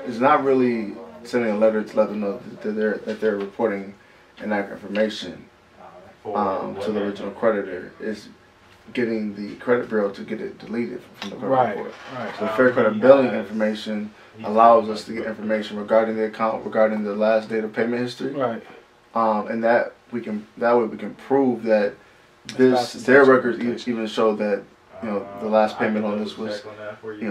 it's not really sending a letter to let them know that they're reporting inaccurate information to the original creditor. It's getting the credit bureau to get it deleted from the credit report. Right. So the Fair Credit billing information allows us to get information regarding the account, regarding the last date of payment history. Right. And that way we can prove that their records even show that the last payment on this was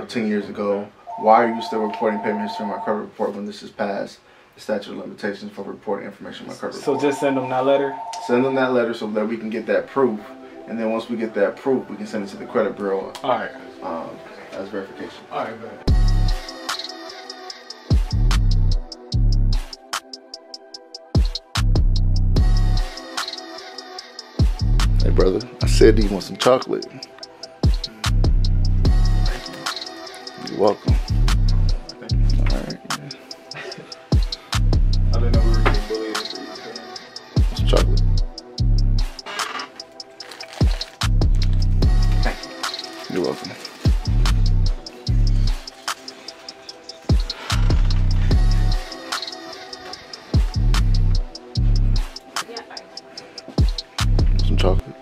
10 years ago. Why are you still reporting payment history on my credit report when this is past the statute of limitations for reporting information on my credit report? So just send them that letter? Send them that letter so that we can get that proof. And then once we get that proof, we can send it to the credit bureau. All right. As verification. All right, man. Hey, brother. I said, do you want some chocolate? You're welcome. All right. Yeah. I didn't know we were getting bullied. Some chocolate. You're welcome. Some chocolate.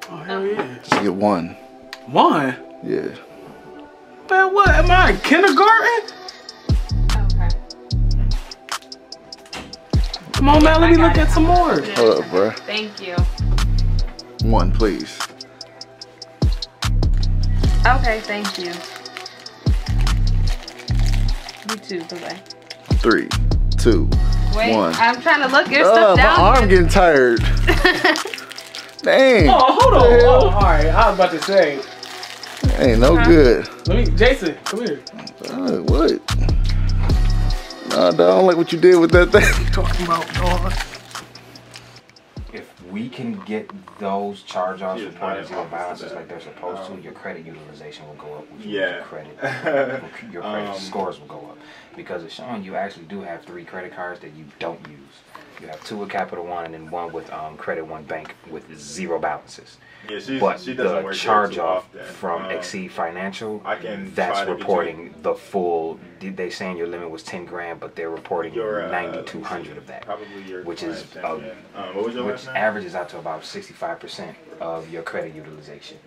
Oh, hell yeah. Just get one. One? Yeah. Man, what? Am I in kindergarten? Okay. Come on, man. Let me look at some more. Hold up, bro. Thank you. One, please. Okay, thank you. You too, bye-bye. 3, 2, Wait, 1. I'm trying to look your stuff down. My arm getting tired. Dang. Oh, hold on. Oh, all right. I was about to say. Ain't no good. Let me, Jason, come here. What? Nah, dog, I don't like what you did with that thing. What you talking about, dog? If we can get those charge-offs reported zero balances like they're supposed to, your credit utilization will go up, which means your credit scores will go up, because it's showing you actually do have 3 credit cards that you don't use. You have 2 with Capital One and then 1 with Credit One Bank with 0 balances. Yeah, but she doesn't the work charge-off there too often. from Exceed Financial, that's reporting the full. They saying your limit was 10 grand, but they're reporting 9,200 of that, which is which averages out to about 65% of your credit utilization.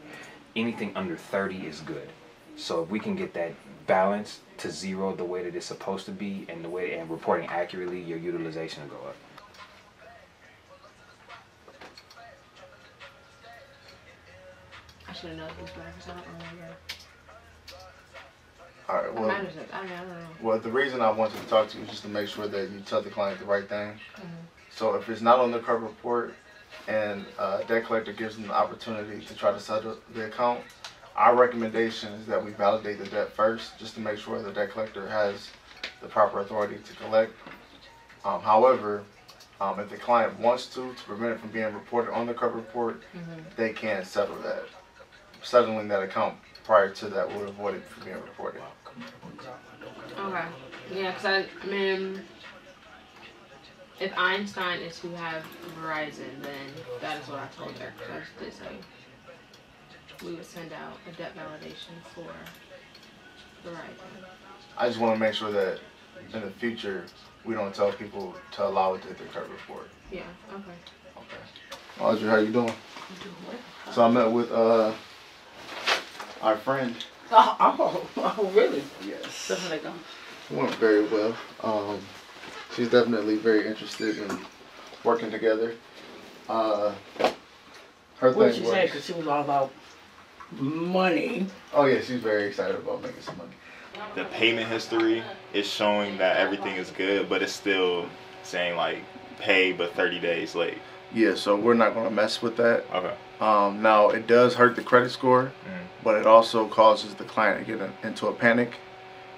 Anything under 30 is good. So if we can get that balance to 0 the way that it's supposed to be, and reporting accurately, your utilization will go up. I should have known these drivers. I don't remember. All right. Well, I don't know. Well, the reason I wanted to talk to you is just to make sure that you tell the client the right thing. So if it's not on the credit report and debt collector gives them the opportunity to try to settle the account, our recommendation is that we validate the debt first, just to make sure the debt collector has the proper authority to collect. However, if the client wants to prevent it from being reported on the credit report, they can settle that. Settling that account prior to that will avoid it from being reported. Okay. Yeah, because I mean, if Einstein is who have Verizon, then that is what I told her. Because I just did say we would send out a debt validation for Verizon. I just want to make sure that in the future we don't tell people to allow it to hit their credit report. Yeah. Okay. Okay. Audrey, how you doing? So I met with our friend. Oh, really? Yes. Doesn't it go? It went very well. She's definitely very interested in working together. Her What did thing she say? Because she was all about money. Oh yeah, she's very excited about making some money. The payment history is showing that everything is good, but it's still saying like pay but 30 days late. Yeah, so we're not going to mess with that. Okay. Now it does hurt the credit score, but it also causes the client to get into a panic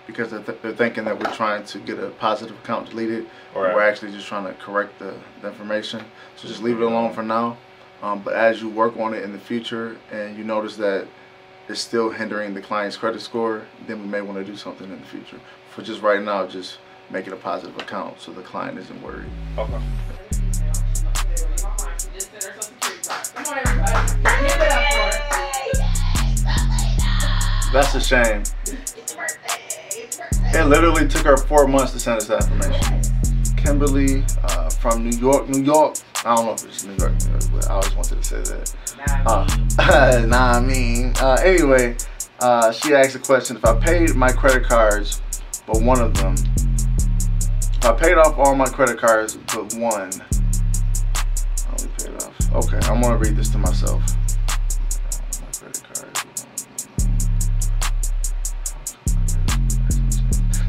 because they're thinking that we're trying to get a positive account deleted. Right. We're actually just trying to correct the information. So just leave it alone for now. But as you work on it in the future and you notice that it's still hindering the client's credit score, then we may want to do something in the future. For just right now, just make it a positive account so the client isn't worried. Okay. That's a shame. It's your birthday. It's your birthday. It literally took her 4 months to send us that information. Kimberly from New York, New York. I don't know if it's New York, but I always wanted to say that. Anyway, she asked a question. If I paid my credit cards, but one of them, if I paid off all my credit cards, but one, I only paid off. Okay, I'm gonna read this to myself. My credit cards.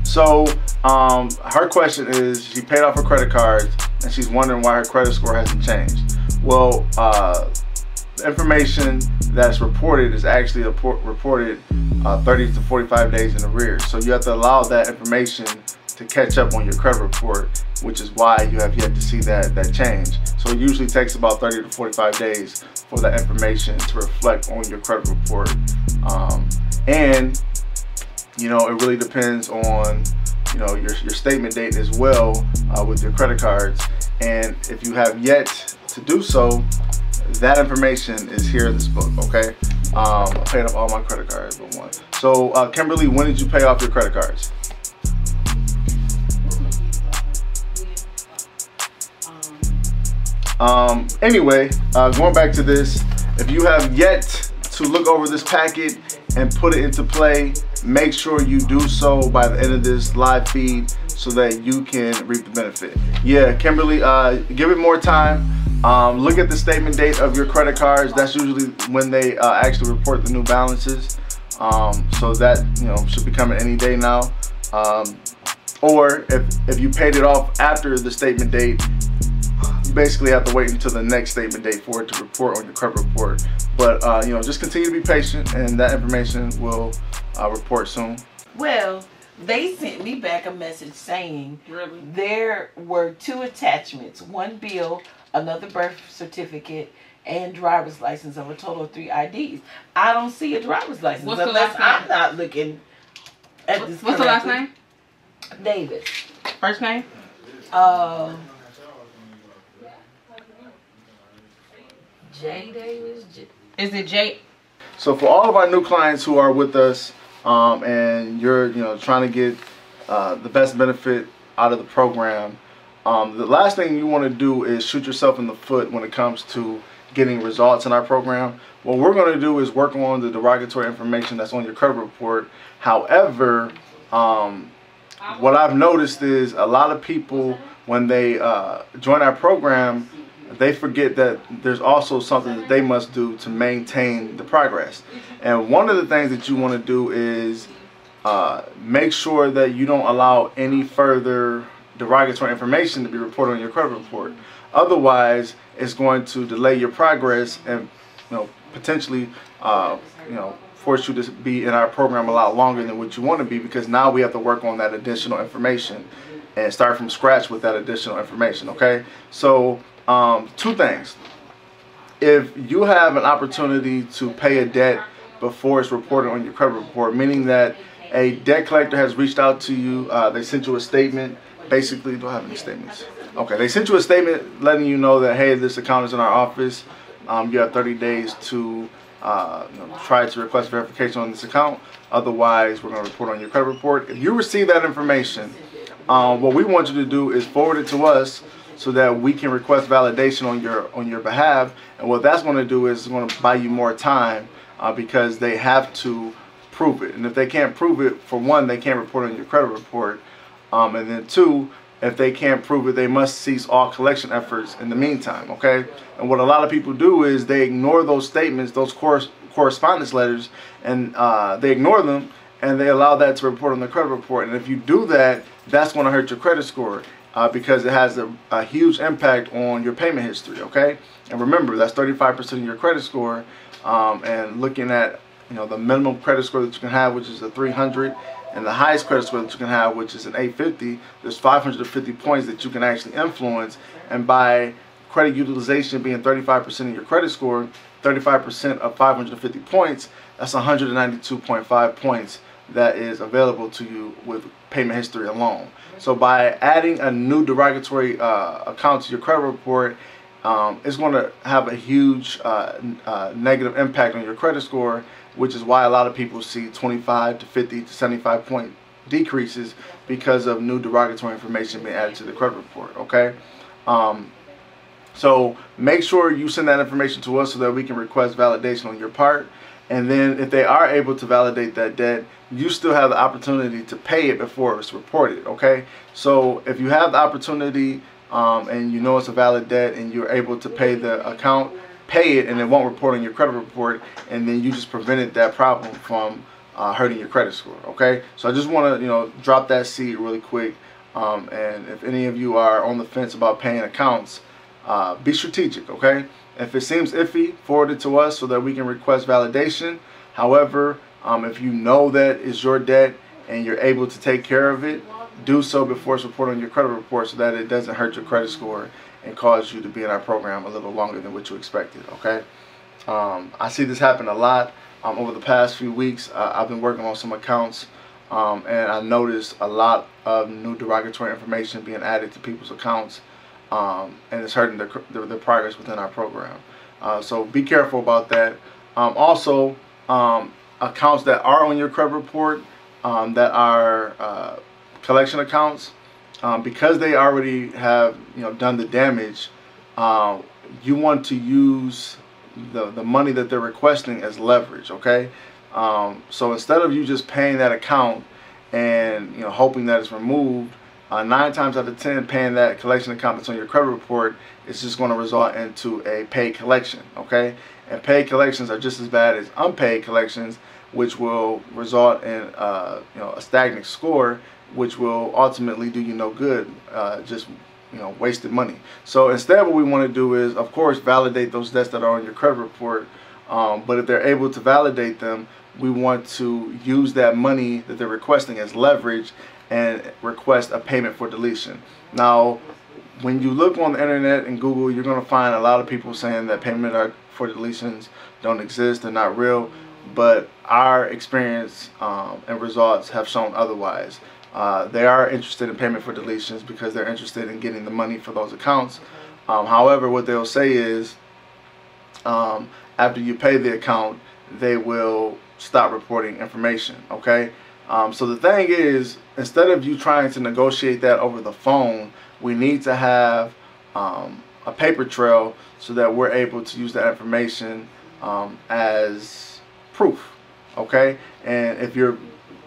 So, her question is, she paid off her credit cards, and she's wondering why her credit score hasn't changed. Well, the information that's reported is actually reported 30 to 45 days in arrears. So you have to allow that information to catch up on your credit report, which is why you have yet to see that change. So it usually takes about 30 to 45 days for that information to reflect on your credit report. And you know, it really depends on, you know, your statement date as well with your credit cards. And if you have yet to do so, that information is here in this book, okay? I paid off all my credit cards but one. So, Kimberly, when did you pay off your credit cards? Anyway, going back to this, if you have yet to look over this packet and put it into play, make sure you do so by the end of this live feed so that you can reap the benefit. Yeah, Kimberly, give it more time. Look at the statement date of your credit cards. That's usually when they actually report the new balances. So that, you know, should be coming any day now. Or if you paid it off after the statement date, you basically have to wait until the next statement date for it to report on your credit report. But you know, just continue to be patient, and that information will report soon. Well, they sent me back a message saying there were 2 attachments: one bill, another birth certificate, and driver's license, of a total of 3 IDs. I don't see a driver's license unless I'm not looking at this. What's the last name? Davis. First name? J. Davis. Is it J? So for all of our new clients who are with us, and you're, you know, trying to get the best benefit out of the program, the last thing you want to do is shoot yourself in the foot when it comes to getting results in our program. What we're going to do is work on the derogatory information that's on your credit report. However, what I've noticed is a lot of people, when they join our program, they forget that there's also something that they must do to maintain the progress. And one of the things that you want to do is make sure that you don't allow any further derogatory information to be reported on your credit report. Otherwise, it's going to delay your progress and, you know, potentially, you know, force you to be in our program a lot longer than what you want to be, because now we have to work on that additional information and start from scratch with that additional information. Okay, so 2 things. If you have an opportunity to pay a debt before it's reported on your credit report, meaning that a debt collector has reached out to you, they sent you a statement. Basically, do I have any statements? Okay, they sent you a statement letting you know that, hey, this account is in our office. You have 30 days to you know, try to request verification on this account. Otherwise, we're going to report on your credit report. If you receive that information, what we want you to do is forward it to us so that we can request validation on your behalf. And what that's going to do is it's going to buy you more time because they have to prove it. And if they can't prove it, for one, they can't report on your credit report. And then 2, if they can't prove it, they must cease all collection efforts in the meantime, okay? And what a lot of people do is they ignore those statements, those correspondence letters, and they ignore them, and they allow that to report on the credit report. And if you do that, that's going to hurt your credit score because it has a huge impact on your payment history, okay? And remember, that's 35% of your credit score, and looking at, you know, the minimum credit score that you can have, which is a 300, and the highest credit score that you can have, which is an 850, there's 550 points that you can actually influence. And by credit utilization being 35% of your credit score, 35% of 550 points, that's 192.5 points that is available to you with payment history alone. So by adding a new derogatory account to your credit report, it's going to have a huge negative impact on your credit score, which is why a lot of people see 25 to 50 to 75 point decreases because of new derogatory information being added to the credit report. Okay. So make sure you send that information to us so that we can request validation on your part. And then if they are able to validate that debt, you still have the opportunity to pay it before it's reported. Okay. So if you have the opportunity and you know it's a valid debt and you're able to pay the account, pay it, and it won't report on your credit report, and then you just prevented that problem from hurting your credit score. Okay. So I just want to drop that seed really quick. And if any of you are on the fence about paying accounts, be strategic. Okay. If it seems iffy, forward it to us so that we can request validation. However, if you know that it's your debt and you're able to take care of it, do so before it's reported on your credit report so that it doesn't hurt your credit score and cause you to be in our program a little longer than what you expected. Okay. I see this happen a lot. Over the past few weeks, I've been working on some accounts, and I noticed a lot of new derogatory information being added to people's accounts. And it's hurting the progress within our program. So be careful about that. Also, accounts that are on your credit report that are collection accounts, because they already have done the damage, you want to use the money that they're requesting as leverage. Okay. So instead of you just paying that account and hoping that it's removed, 9 times out of 10, paying that collection account that's on your credit report is just going to result into a paid collection. Okay. And paid collections are just as bad as unpaid collections, which will result in a stagnant score, which will ultimately do you no good, just wasted money. So instead, what we want to do is, of course, validate those debts that are on your credit report. But if they're able to validate them, we want to use that money that they're requesting as leverage and request a payment for deletion. Now, when you look on the internet and Google, you're going to find a lot of people saying that payment for deletions don't exist, they're not real. But our experience and results have shown otherwise. They are interested in payment for deletions because they're interested in getting the money for those accounts. However, what they'll say is after you pay the account, they will stop reporting information. Okay. So the thing is, instead of you trying to negotiate that over the phone, we need to have a paper trail so that we're able to use that information as proof. Okay. And if you're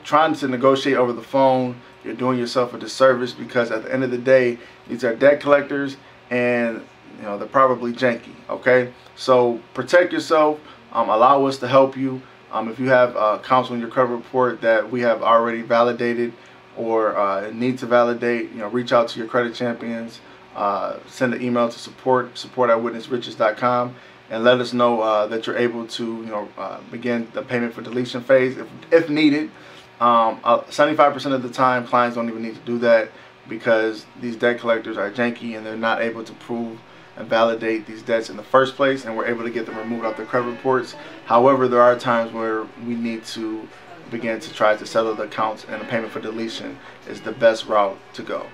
trying to negotiate over the phone, you're doing yourself a disservice, because at the end of the day, these are debt collectors and they're probably janky. Okay. So protect yourself. Allow us to help you. If you have accounts on your credit report that we have already validated or need to validate, reach out to your credit champions. Send an email to support@witnessriches.com and let us know that you're able to begin the payment for deletion phase if needed. 75% of the time, clients don't even need to do that because these debt collectors are janky and they're not able to prove and validate these debts in the first place, and we're able to get them removed off their credit reports. However, there are times where we need to begin to try to settle the accounts, and a payment for deletion is the best route to go.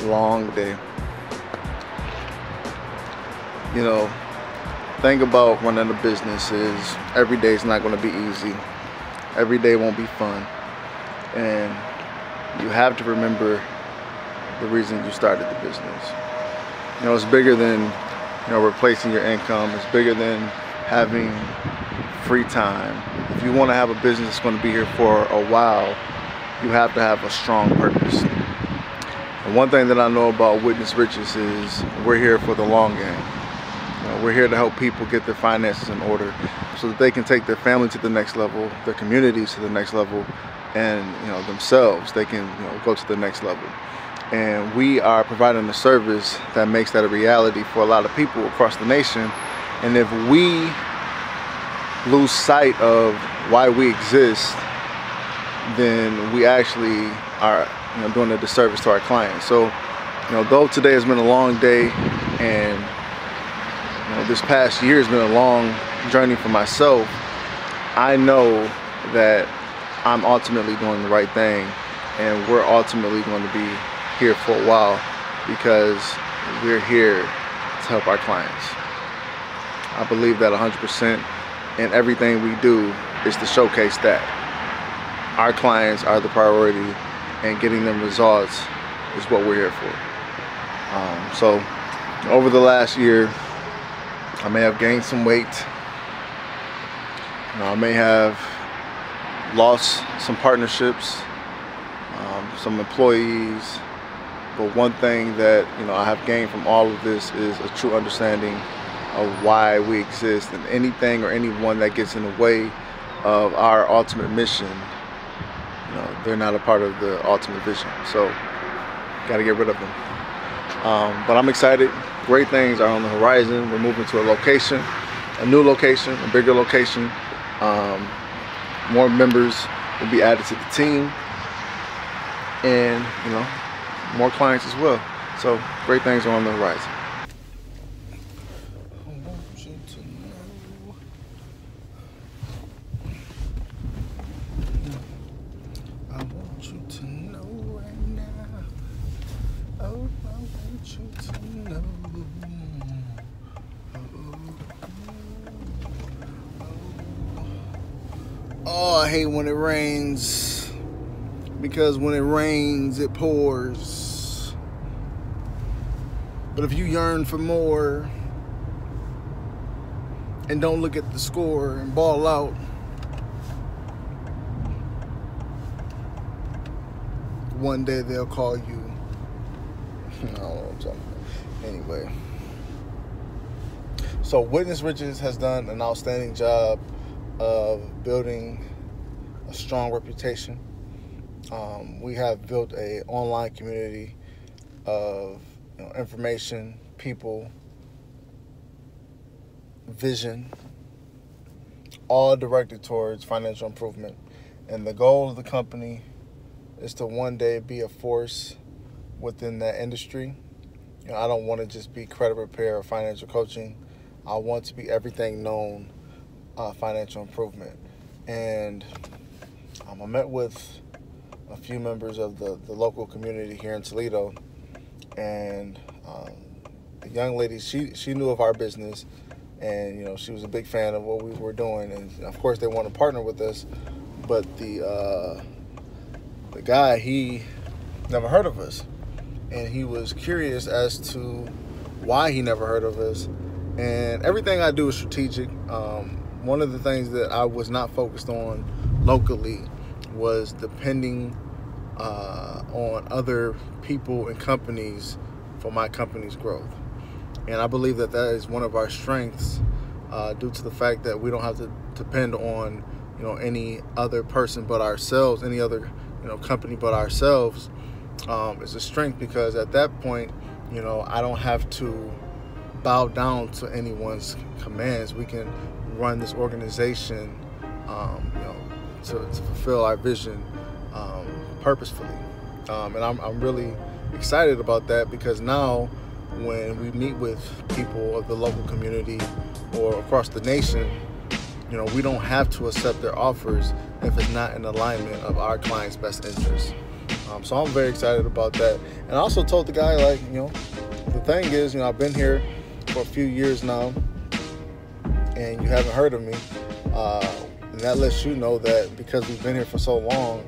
Long day. Thing about running a business is every day is not going to be easy. Every day won't be fun. And you have to remember the reason you started the business. It's bigger than, replacing your income. It's bigger than having free time. If you want to have a business that's going to be here for a while, you have to have a strong purpose. And one thing that I know about Witness Riches is we're here for the long game. We're here to help people get their finances in order so that they can take their family to the next level, their communities to the next level, and themselves, they can go to the next level. And we are providing a service that makes that a reality for a lot of people across the nation. And if we lose sight of why we exist, then we actually are, you know, doing a disservice to our clients. So, you know, though today has been a long day, and you know, this past year has been a long journey for myself, I know that I'm ultimately doing the right thing, and we're ultimately going to be here for a while because we're here to help our clients. I believe that 100%, and everything we do is to showcase that our clients are the priority, and getting them results is what we're here for. So over the last year, I may have gained some weight. You know, I may have lost some partnerships, some employees, but one thing that, you know, I have gained from all of this is a true understanding of why we exist, and anything or anyone that gets in the way of our ultimate mission, you know, they're not a part of the ultimate vision. So got to get rid of them. But I'm excited. Great things are on the horizon. We're moving to a location, a new location, a bigger location. More members will be added to the team, and, you know, more clients as well. So great things are on the horizon. Oh, I hate when it rains, because when it rains, it pours. But if you yearn for more and don't look at the score and ball out, one day they'll call you. I don't know what I'm talking about. Anyway. So Witness Riches has done an outstanding job of building a strong reputation. We have built an online community of, you know, information, people, vision, all directed towards financial improvement. And the goal of the company is to one day be a force within that industry. You know, I don't want to just be credit repair or financial coaching. I want to be everything known financial improvement. And I met with a few members of the local community here in Toledo, and the young lady, she knew of our business, and, you know, she was a big fan of what we were doing, and of course they want to partner with us. But the guy, he never heard of us, and he was curious as to why he never heard of us. And everything I do is strategic. One of the things that I was not focused on locally was depending on other people and companies for my company's growth. And I believe that that is one of our strengths, due to the fact that we don't have to depend on, you know, any other person but ourselves, any other, you know, company but ourselves. Is a strength, because at that point, you know, I don't have to bow down to anyone's commands. We can run this organization, you know, to fulfill our vision purposefully. And I'm really excited about that, because now when we meet with people of the local community or across the nation, you know, we don't have to accept their offers if it's not in alignment of our client's best interests. So I'm very excited about that. And I also told the guy, like, you know, the thing is, you know, I've been here for a few years now, and you haven't heard of me. And that lets you know that because we've been here for so long,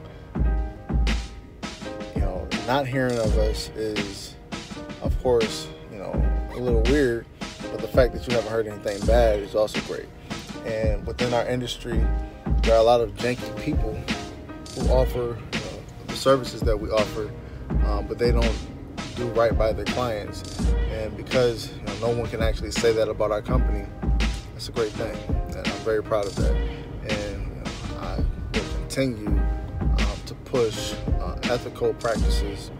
you know, not hearing of us is, of course, you know, a little weird, but the fact that you haven't heard anything bad is also great. And within our industry, there are a lot of janky people who offer, you know, the services that we offer, but they don't do right by their clients. And because, you know, no one can actually say that about our company, it's a great thing, and I'm very proud of that. And, you know, I will continue to push ethical practices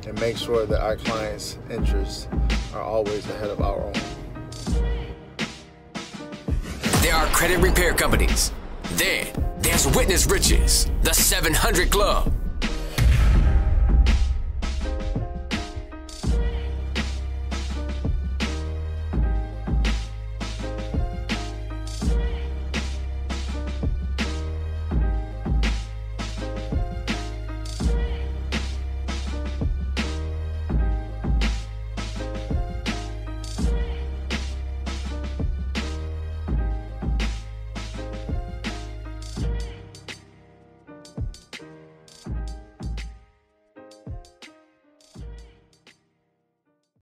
and make sure that our clients' interests are always ahead of our own. There are credit repair companies. Then there's Witness Riches, the 700 Club,